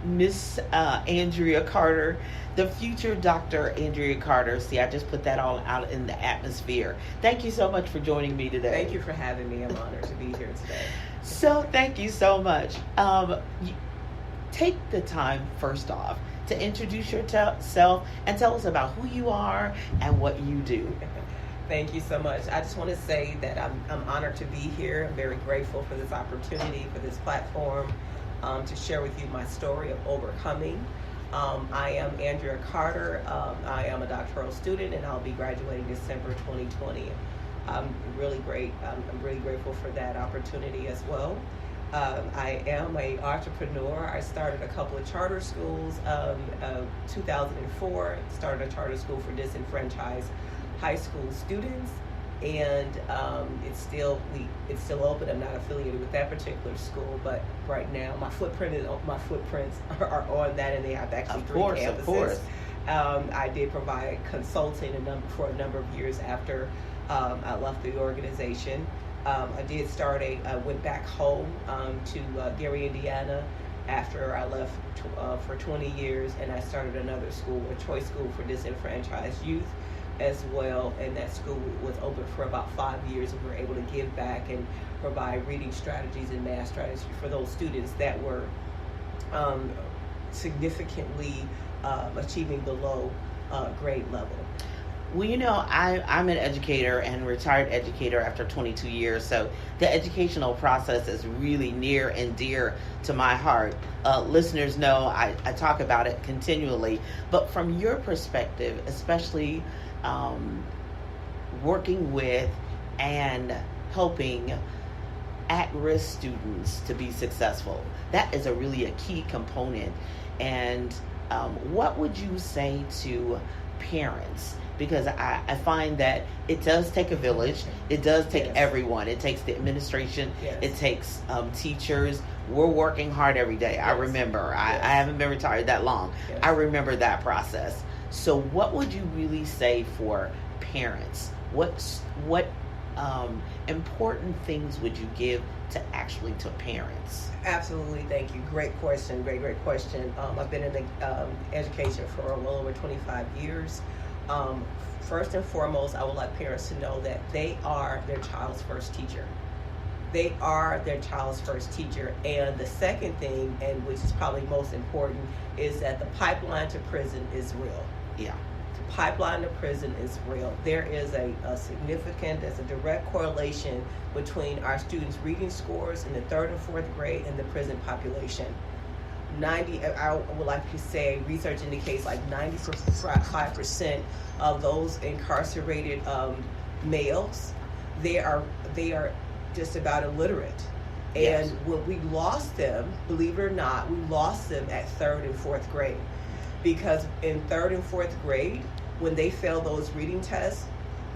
Miss Andrea Carter, the future Dr. Andrea Carter. See, I just put that all out in the atmosphere. Thank you so much for joining me today. Thank you for having me. I'm honored to be here today. So thank you so much. Take the time, first off, to introduce yourself and tell us about who you are and what you do. Thank you so much. I just want to say that I'm honored to be here. I'm very grateful for this opportunity, for this platform, to share with you my story of overcoming. I am Andrea Carter. I am a doctoral student, and I'll be graduating December 2020. I'm really grateful for that opportunity as well. I am an entrepreneur. I started a couple of charter schools. 2004, started a charter school for disenfranchised high school students, and it's still open. I'm not affiliated with that particular school, but right now my footprints are on that, and they have actually three campuses. Of course. I did provide consulting for a number of years after I left the organization. I went back home to Gary, Indiana, after I left for 20 years, and I started another school, a choice school for disenfranchised youth as well, and that school was open for about 5 years, and we were able to give back and provide reading strategies and math strategies for those students that were significantly achieving below grade level. Well, I'm an educator and retired educator after 22 years, so the educational process is really near and dear to my heart. Listeners know I talk about it continually, but from your perspective, especially working with and helping at-risk students to be successful, that is really a key component. And what would you say to parents? Because I find that it does take a village. It does take everyone. It takes the administration. Yes. It takes teachers. We're working hard every day. Yes. I remember. Yes. I haven't been retired that long. Yes. I remember that process. So what would you really say for parents? What important things would you give to parents? Absolutely, thank you. Great question. Great question. I've been in education for well over 25 years. First and foremost, I would like parents to know that they are their child's first teacher. They are their child's first teacher. And the second thing, and which is probably most important, is that the pipeline to prison is real. Yeah. The pipeline to prison is real. There is a direct correlation between our students' reading scores in the 3rd and 4th grade and the prison population. I would like to say research indicates like 95% of those incarcerated males, they are just about illiterate. Yes. And when we lost them, believe it or not, we lost them at 3rd and 4th grade. Because in 3rd and 4th grade, when they fail those reading tests,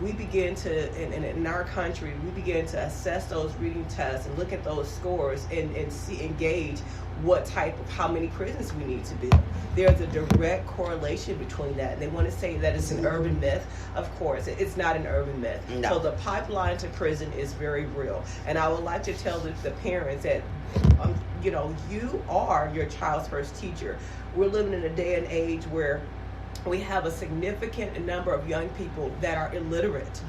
we begin to, in our country, we begin to assess those reading tests and look at those scores and gauge how many prisons we need to build. There's a direct correlation between that. And they want to say that it's an urban myth. Of course, it's not an urban myth. No. So the pipeline to prison is very real. And I would like to tell the parents that, you are your child's first teacher. We're living in a day and age where we have a significant number of young people that are illiterate.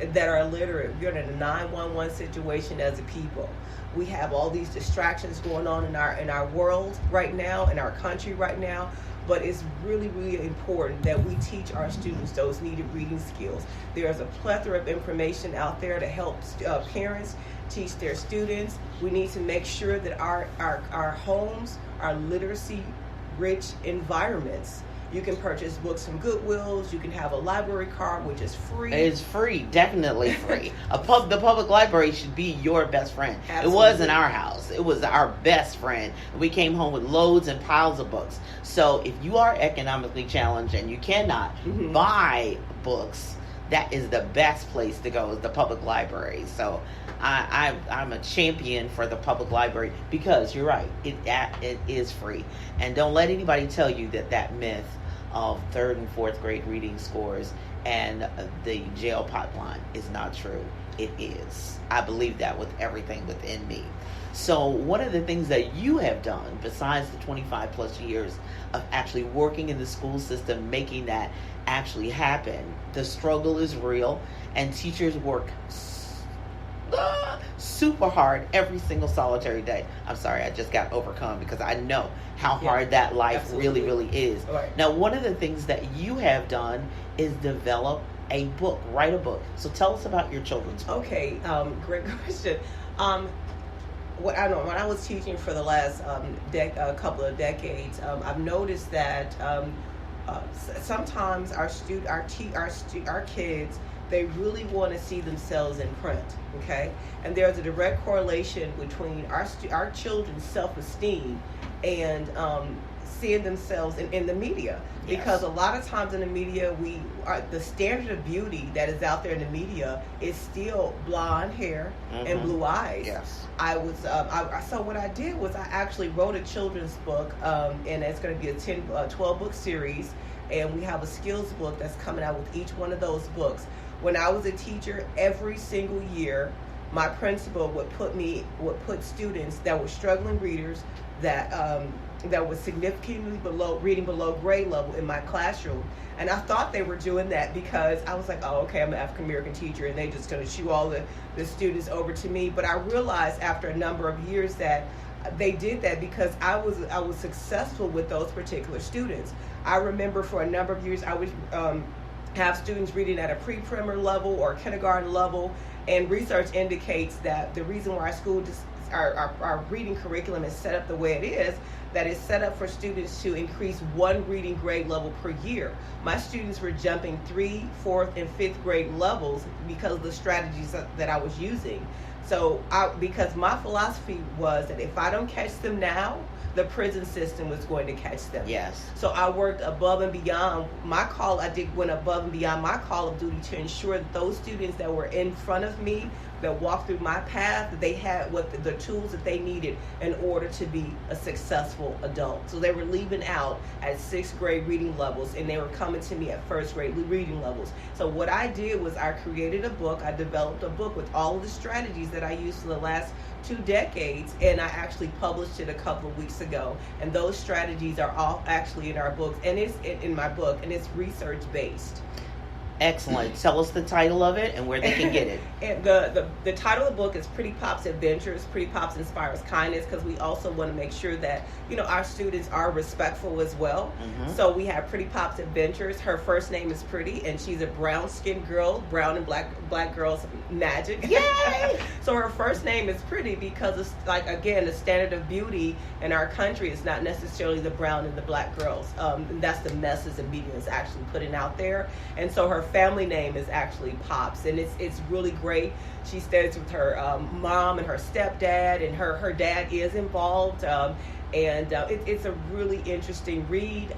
We're in a 911 situation as a people. We have all these distractions going on in our world right now, in our country right now. But it's really, really important that we teach our students those needed reading skills. There's a plethora of information out there to help parents teach their students. We need to make sure that our homes are literacy-rich environments. You can purchase books from Goodwills. You can have a library card, which is free. It's free, definitely free. The public library should be your best friend. Absolutely. It was in our house. It was our best friend. We came home with loads and piles of books. So if you are economically challenged and you cannot buy books, that is the best place to go, is the public library. So I'm a champion for the public library because you're right, it is free. And don't let anybody tell you that myth of third and fourth grade reading scores and the jail pipeline is not true. It is. I believe that with everything within me. So one of the things that you have done, besides the 25 plus years of actually working in the school system, making that actually happen, the struggle is real, and teachers work super hard every single solitary day. I'm sorry, I just got overcome because I know how hard that life absolutely. really is. Right. Now, one of the things that you have done is develop a book, write a book. So tell us about your children's book. Okay, great question. When I was teaching for the last couple of decades, I've noticed that sometimes our kids, they really want to see themselves in print. Okay, and there's a direct correlation between our children's self-esteem and seeing themselves in the media. Yes. Because a lot of times in the media, the standard of beauty that is out there in the media is still blonde hair and blue eyes. Yes. So what I did was I actually wrote a children's book, and it's going to be a 12 book series, and we have a skills book that's coming out with each one of those books. When I was a teacher, every single year, my principal would put students that were struggling readers that was significantly reading below grade level in my classroom. And I thought they were doing that because I was like, oh, okay, I'm an African American teacher, and they just going to shoo all the students over to me. But I realized after a number of years that they did that because I was successful with those particular students. I remember for a number of years I would have students reading at a pre-primer level or kindergarten level, and research indicates that the reason why our reading curriculum is set up the way it is, that is set up for students to increase one reading grade level per year. My students were jumping 3, 4th, and 5th grade levels because of the strategies that I was using. So because my philosophy was that if I don't catch them now, the prison system was going to catch them. Yes. So I worked above and beyond my call. Went above and beyond my call of duty to ensure that those students that were in front of me, that walked through my path, that they had the tools that they needed in order to be a successful adult. So they were leaving out at 6th grade reading levels, and they were coming to me at 1st grade reading levels. So what I did was I created a book. I developed a book with all of the strategies that I used for the last 2 decades, and I actually published it a couple of weeks ago. And those strategies are all actually in our books, and it's in my book, and it's research based. Excellent. Tell us the title of it and where they can get it. And the title of the book is Pretty Pops Adventures. Pretty Pops inspires kindness, because we also want to make sure that our students are respectful as well. Mm-hmm. So we have Pretty Pops Adventures. Her first name is Pretty, and she's a brown-skinned girl. Brown and black girls magic. Yay! So her first name is Pretty because it's the standard of beauty in our country is not necessarily the brown and the black girls. And that's the message the media is actually putting out there. And so her family name is actually Pops, and it's really great. She stays with her mom and her stepdad, and her dad is involved, and it's a really interesting read.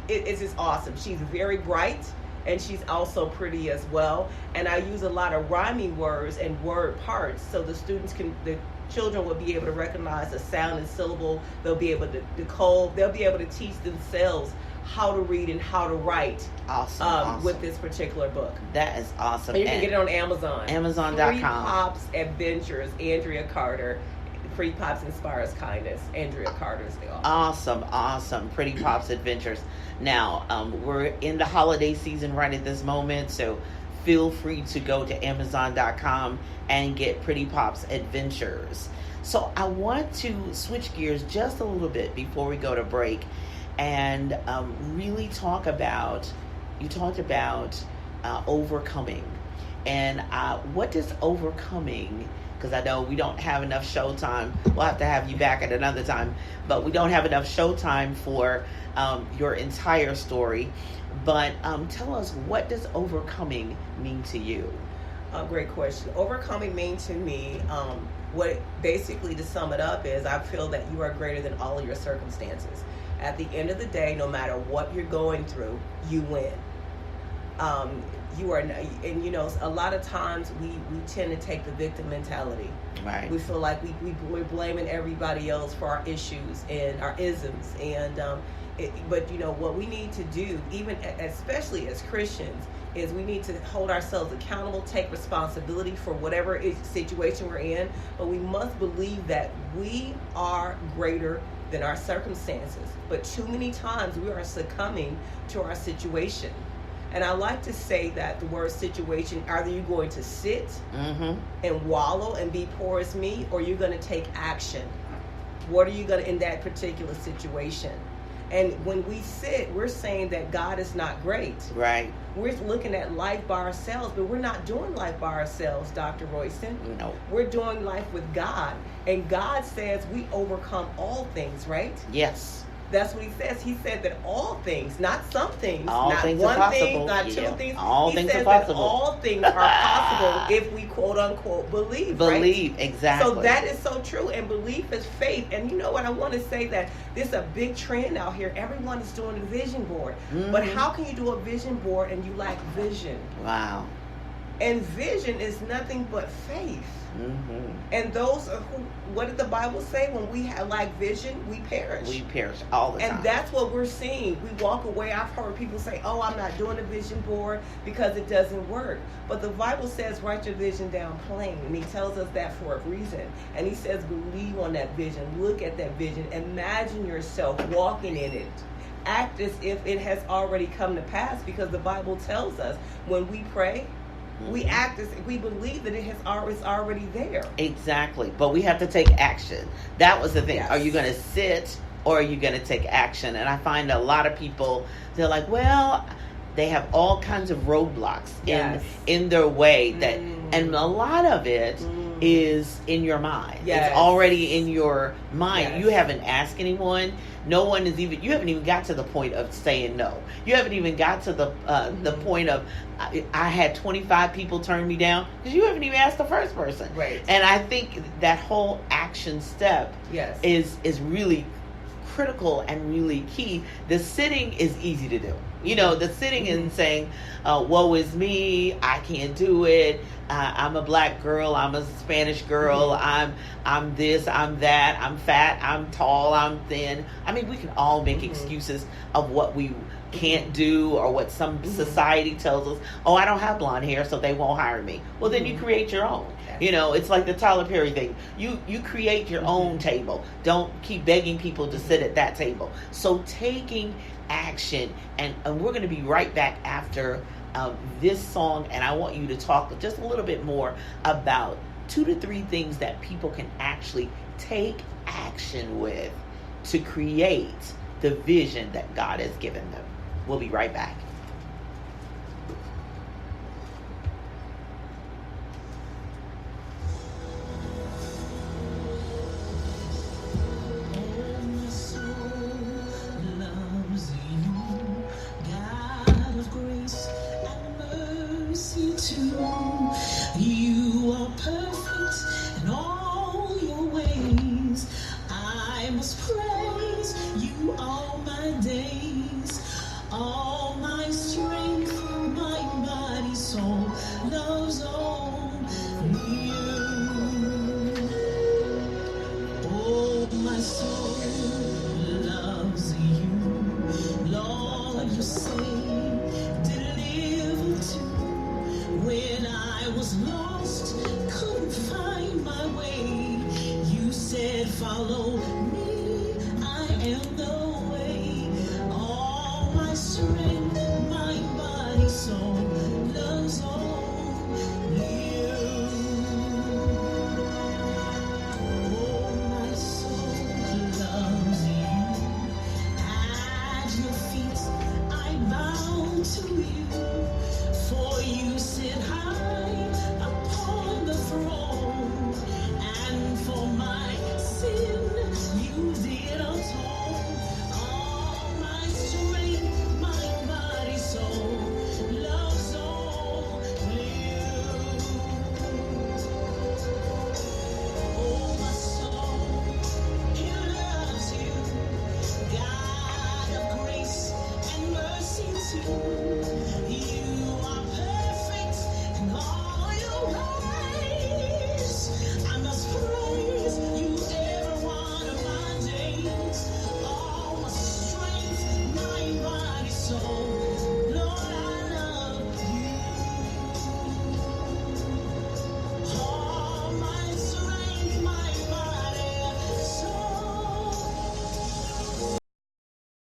It's just awesome. She's very bright, and she's also pretty as well. And I use a lot of rhyming words and word parts, so the children will be able to recognize the sound and syllable. They'll be able to decode. They'll be able to teach themselves how to read and how to write. Awesome. With this particular book. That is awesome. And you can get it on Amazon. Amazon.com. Pretty Pops Adventures, Andrea Carter. Pretty Pops Inspires Kindness, Andrea Carter is the author. Awesome. Pretty Pops Adventures. Now, we're in the holiday season right at this moment, so feel free to go to Amazon.com and get Pretty Pops Adventures. So I want to switch gears just a little bit before we go to break and really talk about, you talked about overcoming. And what does overcoming, because I know we don't have enough show time. We'll have to have you back at another time. But we don't have enough show time for your entire story. But tell us, what does overcoming mean to you? Great question. Overcoming means to me, what basically, to sum it up, is I feel that you are greater than all of your circumstances. At the end of the day, no matter what you're going through, you win. You are, and you know, a lot of times we tend to take the victim mentality. Right. We feel like we're blaming everybody else for our issues and our isms. And but you know what we need to do, even especially as Christians, is we need to hold ourselves accountable, take responsibility for whatever situation we're in. But we must believe that we are greater than our circumstances. But too many times we are succumbing to our situation. And I like to say that the word situation, either you're going to sit and wallow and be poor as me, or you're going to take action. What are you going to in that particular situation? And when we sit, we're saying that God is not great. Right. We're looking at life by ourselves, but we're not doing life by ourselves, Dr. Royston. No. We're doing life with God. And God says we overcome all things, right? Yes. That's what he says. He said that all things, not some things, all not things one are thing, possible. not Yeah. two things. All he things says are possible. that all things are possible if we quote unquote believe. Believe, right? exactly. So that is so true. And belief is faith. And you know what? I want to say that there's a big trend out here. Everyone is doing a vision board. But how can you do a vision board and you lack vision? Wow. And vision is nothing but faith. And those who, what did the Bible say? When we have like vision, we perish. We perish all the time. And that's what we're seeing. We walk away. I've heard people say, oh, I'm not doing a vision board because it doesn't work. But the Bible says, write your vision down plain. And he tells us that for a reason. And he says, believe on that vision. Look at that vision. Imagine yourself walking in it. Act as if it has already come to pass, because the Bible tells us when we pray, we act as if we believe that it's already there. Exactly. But we have to take action. That was the thing. Yes. Are you going to sit or are you going to take action? And I find a lot of people, they're like, well, they have all kinds of roadblocks in their way that, and a lot of it is in your mind. Yes. It's already in your mind. Yes. You haven't asked anyone. No one is even, you haven't even got to the point of saying no. You haven't even got to the point of, I had 25 people turn me down, because you haven't even asked the first person. Right. And I think that whole action step is really critical and really key. The sitting is easy to do. You know, the sitting and saying, woe is me, I can't do it, I'm a black girl, I'm a Spanish girl, I'm this, I'm that, I'm fat, I'm tall, I'm thin. I mean, we can all make excuses of what we can't do or what some society tells us. Oh, I don't have blonde hair, so they won't hire me. Well, then you create your own. You know, it's like the Tyler Perry thing. You create your own table. Don't keep begging people to sit at that table. So taking action, and we're going to be right back after this song, and I want you to talk just a little bit more about 2 to 3 things that people can actually take action with to create the vision that God has given them. We'll be right back. You are perfect in all your ways. I must praise you all my days, all my